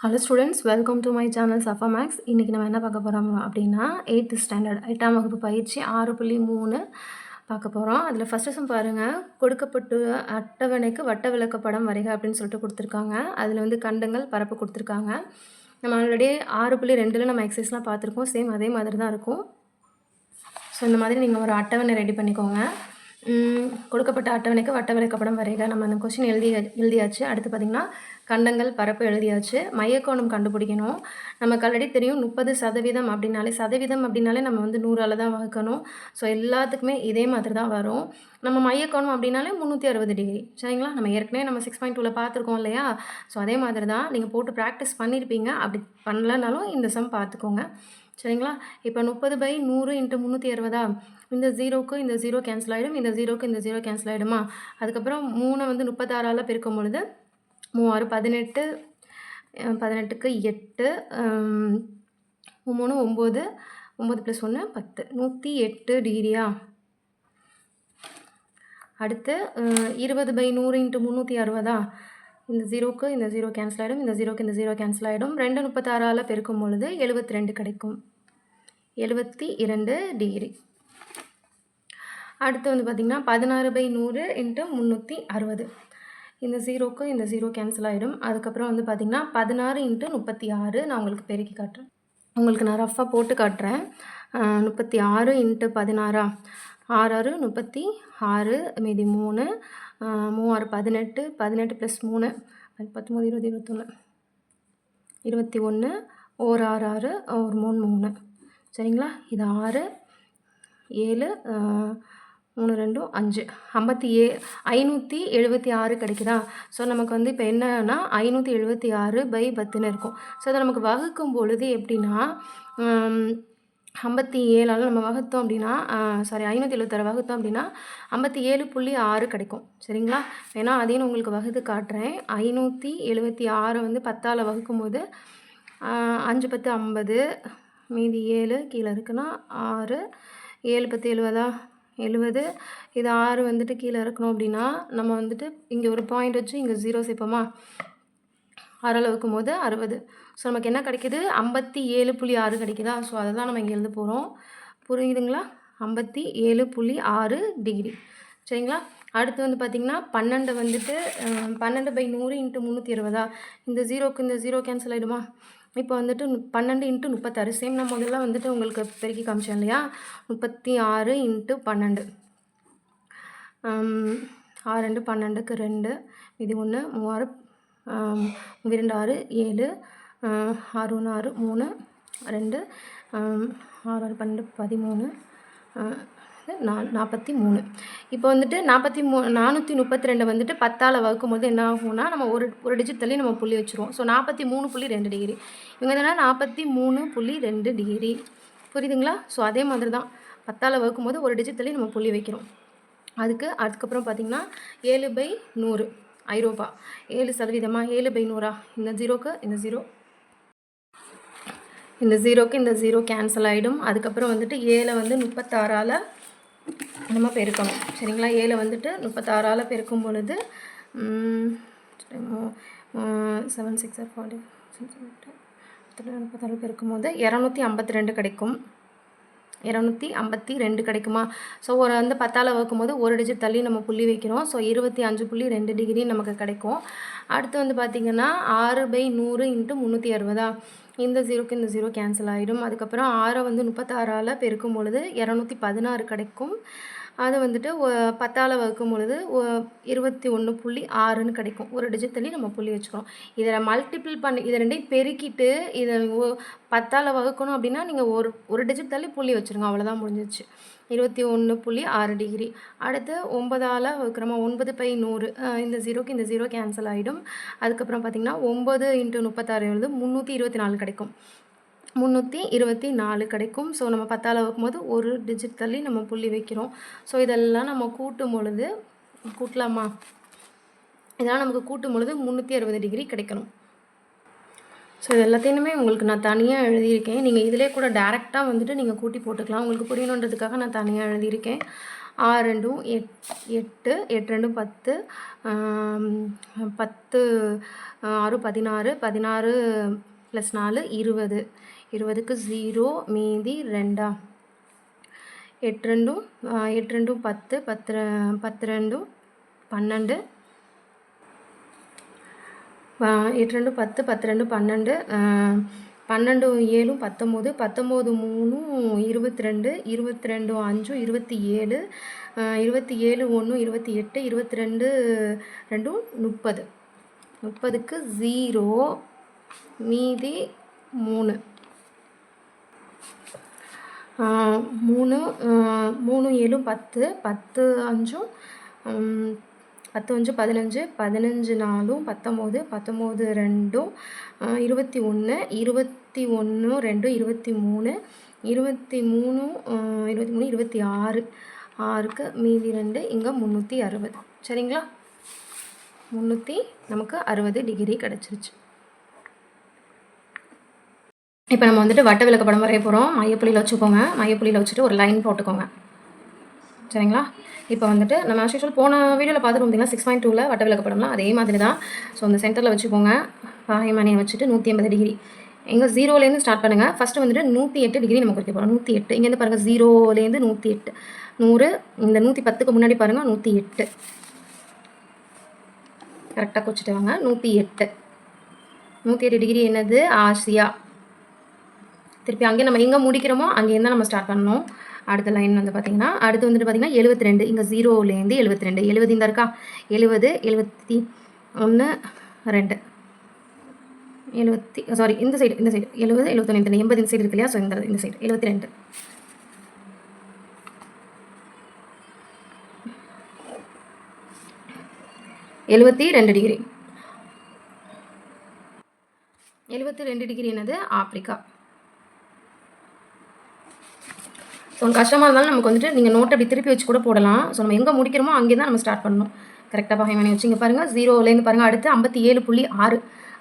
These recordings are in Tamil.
Hello students, welcome to my channel Safa Max. இன்றைக்கி நம்ம என்ன பார்க்க போகிறோம் அப்படின்னா 8th ஸ்டாண்டர்ட் 8ஆம் வகுப்பு பயிற்சி 6.3 பார்க்க போகிறோம். அதில் ஃபஸ்ட்டு சம் பாருங்கள். கொடுக்கப்பட்டு அட்டவணைக்கு வட்ட விளக்கப்படம் வரைக அப்படின்னு சொல்லிட்டு கொடுத்துருக்காங்க. அதில் வந்து கண்டங்கள் பரப்பு கொடுத்துருக்காங்க. நம்ம ஆல்ரெடி 6.2ல் நம்ம எக்ஸசைஸ்லாம் பார்த்துருக்கோம். சேம் அதே மாதிரி தான் இருக்கும். ஸோ இந்த மாதிரி நீங்கள் ஒரு அட்டவணை ரெடி பண்ணிக்கோங்க. கொடுக்கப்பட்ட அட்டவணைக்கு வட்ட விளக்கப்படம் வரைக. நம்ம அந்த கொஸ்டின் எழுதியாச்சு. அடுத்து பார்த்திங்கன்னா கண்டங்கள் பரப்பு எழுதியாச்சு. மையக்கோணம் கண்டுபிடிக்கணும். நமக்கு ஆல்ரெடி தெரியும் 30% அப்படின்னாலே சதவீதம் அப்படின்னாலே நம்ம வந்து 100ஆல் தான் வகுக்கணும். ஸோ எல்லாத்துக்குமே இதே மாதிரி தான் வரும். நம்ம மையக்கோணம் அப்படின்னாலே 360 டிகிரி. சரிங்களா? நம்ம ஏற்கனவே நம்ம 6.2ல் பார்த்துருக்கோம் இல்லையா? ஸோ அதே மாதிரி தான் நீங்கள் போட்டு ப்ராக்டிஸ் பண்ணியிருப்பீங்க. அப்படி பண்ணலனாலும் இந்த சம் பார்த்துக்கோங்க. சரிங்களா? இப்போ 30/100 × 360. இந்த 0க்கு இந்த 0 கேன்சல் ஆகிடும். இந்த 0க்கு இந்த 0 கேன்சல் ஆகிடுமா? அதுக்கப்புறம் 3 வந்து 36ஆல் பெருக்கும் பொழுது 3 18, 18க்கு 8, 3 9, 9 + 1 10, 108 டிகிரியா? அடுத்து 20/100 × 360. இந்த 0க்கு இந்த 0 கேன்சல் ஆகிடும். இந்த 0க்கு இந்த 0 கேன்சல் ஆகிடும். 2 36ஆல் பெருக்கும் பொழுது 72 கிடைக்கும். 72 டிகிரி. அடுத்து வந்து பார்த்திங்கன்னா 16/100 × 360. இந்த 0க்கு இந்த 0 கேன்சல் ஆகிடும். அதுக்கப்புறம் வந்து பார்த்திங்கன்னா 16 × 36. நான் உங்களுக்கு பெருக்கி காட்டுறேன். உங்களுக்கு நான் ரஃபாக போட்டு காட்டுறேன். 36 × 16. 6 6 36, மீதி 3, 3 18, 18 + 3 19 20 21, 21, 1 6 6, 1 3 3. சரிங்களா? இது 6 7 3 2 5 576 கிடைக்குதா? ஸோ நமக்கு வந்து இப்போ என்னன்னா 576/10 இருக்கும். ஸோ அதை நமக்கு வகுக்கும் பொழுது எப்படின்னா 57ஆல் நம்ம வகுத்தோம் அப்படின்னா 576 வகுத்தோம் அப்படின்னா 57.6 கிடைக்கும். சரிங்களா? ஏன்னா அதையும் உங்களுக்கு வகுத்து காட்டுறேன். 576 வந்து 10ஆல் வகுக்கும்போது 5 10 50, மீதி 7 கீழே இருக்குன்னா 6, 7 10 70. இது 6 வந்துட்டு கீழே இருக்கணும் அப்படின்னா நம்ம வந்துட்டு இங்கே ஒரு பாயிண்ட் வச்சு இங்கே 0 சேர்ப்போமா? 6ஆல் வகுக்கும்போது 60. ஸோ நமக்கு என்ன கிடைக்கிது? 57.6 கிடைக்குதா? ஸோ அதை தான் நம்ம இங்கே எழுத போகிறோம். புரியுதுங்களா? 57.6 டிகிரி. சரிங்களா? அடுத்து வந்து பார்த்திங்கன்னா 12 வந்துட்டு 12/100 × 360. இந்த 0க்கு இந்த 0 கேன்சல் ஆகிடுமா? இப்போ வந்துட்டு 12 × 36. சேம் நான் முதல்ல வந்துட்டு உங்களுக்கு பெருக்கி காமிச்சேன் இல்லையா? 36 × 12. 6 2 12க்கு 2, மீதி 1 3 2 6 7, 6 1 6 3 2, 6 6 12 13, 43. இப்போ வந்துட்டு 432 வந்துட்டு 10ஆல் வகுக்கும்போது என்ன ஆகும்னா நம்ம ஒரு டிஜிட் தள்ளி நம்ம புள்ளி வச்சுருவோம். So 43.2 degree. இவங்க தானே 43.2 டிகிரி. புரியுதுங்களா? ஸோ அதே மாதிரி தான் 10ஆல் வகுக்கும்போது ஒரு டிஜிட் தள்ளி நம்ம புள்ளி வைக்கிறோம். அதுக்கப்புறம் பார்த்திங்கன்னா 7/100 ஐரோப்பா. 7%. 7/100. இந்த 0க்கு இந்த 0, இந்த 0க்கு இந்த 0 கேன்சல் ஆகிடும். அதுக்கப்புறம் வந்துட்டு 7 வந்து 36ஆல் நம்ம பெருக்கணும். சரிங்களா? 7 வந்துட்டு 36ஆல் பெருக்கும் பொழுது 7 6 40 36 பெருக்கும் போது 252 கிடைக்கும். 252 கிடைக்குமா? ஸோ ஒரு வந்து 10ஆல் வகுக்கும்போது ஒரு டிஜிட் தள்ளி நம்ம புள்ளி வைக்கிறோம். ஸோ 25.2 டிகிரி நமக்கு கிடைக்கும். அடுத்து வந்து பார்த்திங்கன்னா 6/100 × 360. இந்த 0க்கு இந்த 0 கேன்சல் ஆகிடும். அதுக்கப்புறம் 6 வந்து 36ஆல் பெருக்கும் பொழுது 216 கிடைக்கும். அது வந்துட்டு 10ஆல் வகுக்கும் பொழுது 21.6ன்னு கிடைக்கும். ஒரு டிஜிட் தள்ளி நம்ம புள்ளி வச்சுக்கிறோம். இதில் மல்டிபிள் பண்ணி இதை ரெண்டையும் பெருக்கிட்டு இதை 10ஆல் வகுக்கணும் அப்படின்னா நீங்கள் ஒரு டிஜிட் தள்ளி புள்ளி வச்சுருங்க. அவ்வளோதான், முடிஞ்சிச்சு. 21.6 டிகிரி. அடுத்து 9ஆல் வகுக்கிறோமா? 9/100. இந்த 0க்கு இந்த 0 கேன்சல் ஆகிடும். அதுக்கப்புறம் பார்த்திங்கன்னா 9 × 36 எழுது 324 கிடைக்கும். 324 கிடைக்கும். ஸோ நம்ம 10ஆல் வகுக்கும்போது ஒரு டிஜிட் தள்ளி நம்ம புள்ளி வைக்கிறோம். ஸோ இதெல்லாம் நம்ம கூட்டும் பொழுது கூட்டலாமா? இதெல்லாம் நமக்கு கூட்டும் பொழுது 360 டிகிரி கிடைக்கணும். ஸோ இது எல்லாத்தையுமே உங்களுக்கு நான் தனியாக எழுதியிருக்கேன். நீங்கள் இதிலே கூட டேரெக்டாக வந்துட்டு நீங்கள் கூட்டி போட்டுக்கலாம். உங்களுக்கு புரியணுன்றதுக்காக நான் தனியாக எழுதியிருக்கேன். 6 ரெண்டும் 8, 8 ரெண்டும் 10, 10 6 16, 16 + 4 20, 20க்கு 0 மீதி 2. 8 ரெண்டும் 10, 10 ரெண்டும் 12, 8 ரெண்டும் 10, 10 ரெண்டும் 12, 12 7 19, 19 3 22, 22 5 27, 27 1 28, 22 2 30, 30க்கு 0 மீதி 3. 3 3 7 10, 10 5 10 5 15, 15 4 19, 19 2 21, 21 2 23, 23 26, 6க்கு மீதி 2, இங்கே 360. சரிங்களா? 360 டிகிரி கிடச்சிருச்சு. இப்போ நம்ம வந்துட்டு வட்ட விளக்க படம் வரைய போகிறோம். மையப்புள்ளியில் வச்சுக்கோங்க. மையப்புள்ளியில் வச்சுட்டு ஒரு லைன் போட்டுக்கோங்க. சரிங்களா? இப்போ வந்துட்டு நம்ம ஆஸ் யூஷுவல் போன வீடியோவில் பார்த்துட்டு வந்தீங்கன்னா 6.2ல் வட்ட விளக்க படம்லாம் அதே மாதிரி தான். ஸோ அந்த சென்டரில் வச்சுக்கோங்க. பாகைமணியை வச்சுட்டு 180 டிகிரி. எங்கே 0லேருந்து ஸ்டார்ட் பண்ணுங்கள். ஃபஸ்ட்டு வந்துட்டு 108 டிகிரி நம்ம குறிக்க போகிறோம். 108. இங்கேருந்து பாருங்கள் 0லேருந்து 108. 100 இந்த 110க்கு முன்னாடி பாருங்கள் 108. கரெக்டாக குறிச்சிட்டு வாங்க. 108. 108 டிகிரி என்னது? ஆசியா. திருப்பி அங்கே நம்ம எங்கே முடிக்கிறோமோ அங்கேருந்து தான் நம்ம ஸ்டார்ட் பண்ணணும். அடுத்த லைன் வந்து பார்த்திங்கன்னா அடுத்து வந்துட்டு பார்த்திங்கன்னா 72. இங்கே 0லேருந்து 72. 70 இந்த இருக்கா? 70 71 2 70 சாரி இந்த சைடு 70 71 80 இந்த சைடு இருக்கு இல்லையா? ஸோ இந்த சைடு 72. 72 டிகிரி. 72 டிகிரி என்னது? ஆப்பிரிக்கா. ஸோ கஷ்டமாக இருந்தாலும் நமக்கு வந்துட்டு நீங்கள் நோட்டை அப்படி திருப்பி வச்சு கூட போடலாம். ஸோ நம்ம எங்கே முடிக்கிறோமோ அங்கே தான் நம்ம ஸ்டார்ட் பண்ணணும். கரெக்டாக பாகைமணி வச்சு இங்கே பாருங்கள் 0லேருந்து பாருங்கள். அடுத்து 57.6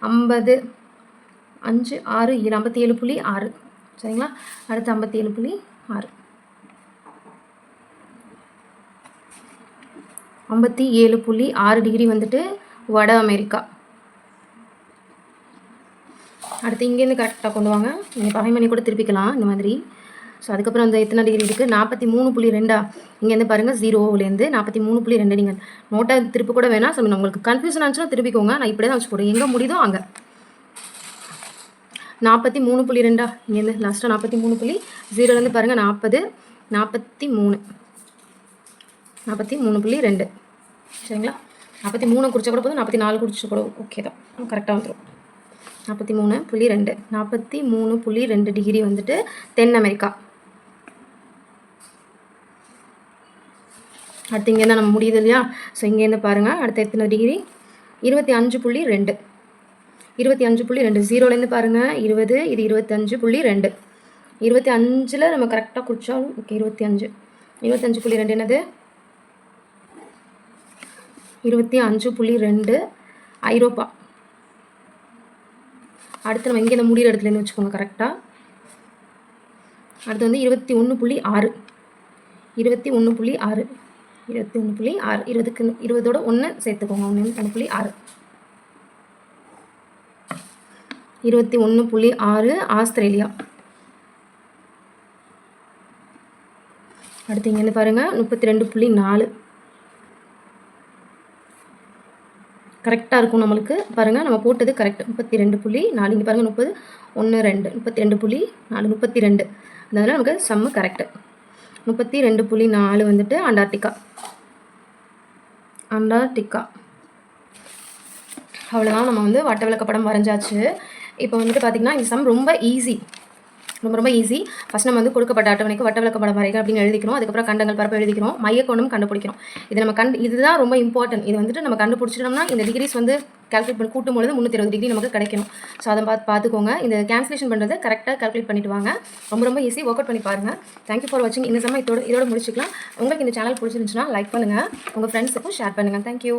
50 5 6 7 57.6. சரிங்களா? அடுத்து 57.6 57.6 டிகிரி வந்துட்டு வட அமெரிக்கா. அடுத்து இங்கேருந்து கரெக்டாக கொண்டு வாங்க. நீங்கள் பகைமணி கூட திருப்பிக்கலாம் இந்த மாதிரி. ஸோ அதுக்கப்புறம் அந்த எத்தனை டிகிரி இருக்குது? 43.2. இங்கேருந்து பாருங்கள் 0லேருந்து 43.2. நீங்கள் நோட்டை திருப்பி கூட வேணாம். ஸோ உங்களுக்கு கன்ஃபியூஷன் ஆச்சுன்னா திருப்பிக்கோங்க. நான் இப்படி தான் வச்சு போடுவேன். எங்கே முடியுதோ அங்கே 43.2. இங்கேருந்து லாஸ்ட்டாக 43.0லேருந்து பாருங்கள் 40 43 43.2. சரிங்களா? 43 குறிச்சா கூட போதும். 44 குறிச்சா கூட ஓகே தான். கரெக்டாக வந்துடும். 43.2 43.2 டிகிரி வந்துட்டு தென் அமெரிக்கா. அடுத்து இங்கேருந்து நம்ம முடியுது இல்லையா? ஸோ இங்கேருந்து பாருங்கள் அடுத்த எத்தனை டிகிரி? 25.2 25.2. 0லேருந்து பாருங்கள் 20 இது 25.2. 25ல் நம்ம கரெக்டாக குறிச்சாலும் ஓகே 25.2 என்னது? 25.2 ஐரோப்பா. அடுத்து நம்ம இங்கே முடிகிற இடத்துலேருந்து வச்சுக்கோங்க கரெக்டாக. அடுத்து வந்து 21.6 21.6 21.6 20க்கு 20ஓட 1 சேர்த்துக்கோங்க. 1.6 21.6 ஆஸ்திரேலியா. அடுத்து இங்கேருந்து பாருங்கள் 32.4 கரெக்டாக இருக்கும் நம்மளுக்கு. பாருங்கள் நம்ம போட்டது கரெக்ட். 32.4 இங்கே பாருங்கள் 30 1 2 32.4 32. அதனால் நமக்கு சம்மு கரெக்டு. 32.4 வந்துட்டு அண்டார்டிகா. அவ்வளோதான். நம்ம வந்து வட்ட விளக்க படம் வரைஞ்சாச்சு. இப்போ வந்துட்டு பார்த்திங்கன்னா இந்த சம் ரொம்ப ஈஸி. ரொம்ப ஈஸி. ஃபஸ்ட் நம்ம வந்து கொடுக்கப்பட்ட அட்டவணைக்கு வட்ட விளக்க படம் வரைக அப்படின்னு எழுதிக்கிறோம். அதுக்கப்புறம் கண்டங்கள் பரப்ப எழுதிக்கிறோம். மையக்கோணம் கண்டுபிடிக்கிறோம். இது நம்ம இதுதான் ரொம்ப இம்பார்ட்டன்ட். இது வந்துட்டு நம்ம கண்டுபிடிச்சிட்டோம்னா இந்த டிகிரிஸ் வந்து கால்குலேட் பண்ணி கூட்டும் பொழுது 320 டிகிரி நமக்கு கிடைக்கணும். ஸோ அதை பார்த்துக்கோங்க. இந்த கேன்சலேஷன் பண்ணுறதை கரெக்டாக கால்குலேட் பண்ணிட்டு வாங்க. ரொம்ப ஈஸி. ஒர்க் அவுட் பண்ணி பாருங்கள். தேங்க்யூ ஃபார் வாட்சிங். இந்த சமயம் இதோட முடிச்சுக்கலாம். உங்களுக்கு இந்த சேனல் பிடிச்சிருந்துச்சுன்னா லைக் பண்ணுங்கள். உங்கள் ஃப்ரெண்ட்ஸுக்கும் ஷேர் பண்ணுங்கள். தேங்க்யூ.